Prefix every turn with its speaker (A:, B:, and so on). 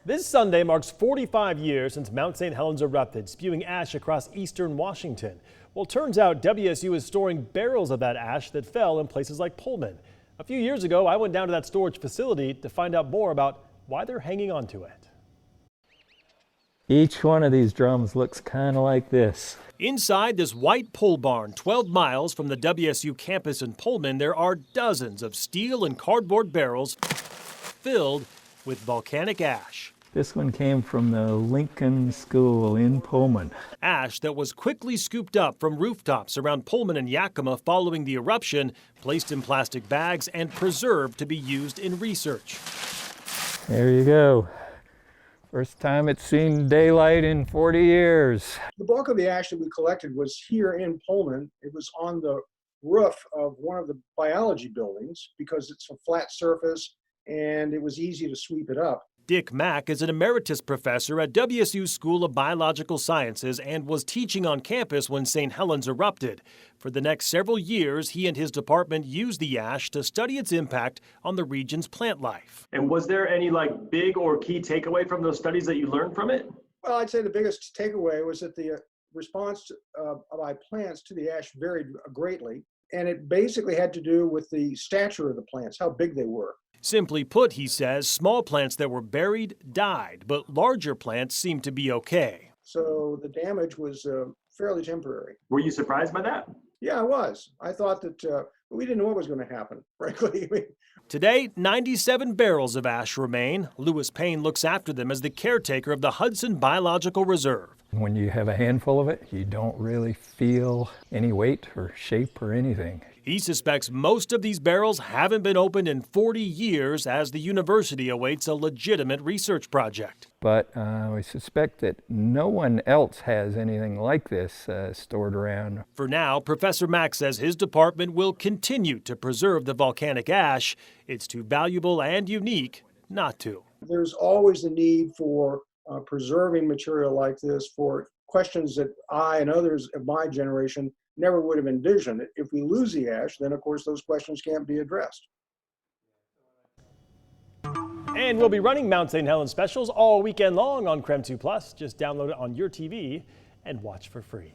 A: This Sunday marks 45 years since Mount St. Helens erupted, spewing ash across eastern Washington. Well, it turns out WSU is storing barrels of that ash that fell in places like Pullman. A few years ago, I went down to that storage facility to find out more about why they're hanging on to it.
B: Each one of these drums looks kind of like this.
A: Inside this white pole barn 12 miles from the WSU campus in Pullman, there are dozens of steel and cardboard barrels filled with volcanic ash.
B: This one came from the Lincoln School in Pullman.
A: Ash that was quickly scooped up from rooftops around Pullman and Yakima following the eruption, placed in plastic bags and preserved to be used in research.
B: There you go. First time it's seen daylight in 40 years.
C: The bulk of the ash that we collected was here in Pullman. It was on the roof of one of the biology buildings because it's a flat surface and it was easy to sweep it up.
A: Dick Mack is an emeritus professor at WSU School of Biological Sciences and was teaching on campus when St. Helens erupted. For the next several years, he and his department used the ash to study its impact on the region's plant life.
D: And was there any big or key takeaway from those studies that you learned from it?
C: Well, I'd say the biggest takeaway was that the response by plants to the ash varied greatly. And it basically had to do with the stature of the plants, how big they were.
A: Simply put, he says, small plants that were buried died, but larger plants seemed to be okay.
C: So the damage was fairly temporary.
D: Were you surprised by that?
C: Yeah, I was. I thought that we didn't know what was going to happen, frankly.
A: Today, 97 barrels of ash remain. Lewis Payne looks after them as the caretaker of the Hudson Biological Reserve.
B: When you have a handful of it, you don't really feel any weight or shape or anything.
A: He suspects most of these barrels haven't been opened in 40 years as the university awaits a legitimate research project.
B: But we suspect that no one else has anything like this stored around.
A: For now, Professor Mack says his department will continue to preserve the volcanic ash. It's too valuable and unique not to.
C: There's always the need for preserving material like this for questions that I and others of my generation never would have envisioned. If we lose the ash, then of course those questions can't be addressed.
A: And we'll be running Mount St. Helens specials all weekend long on KREM 2+. Just download it on your TV and watch for free.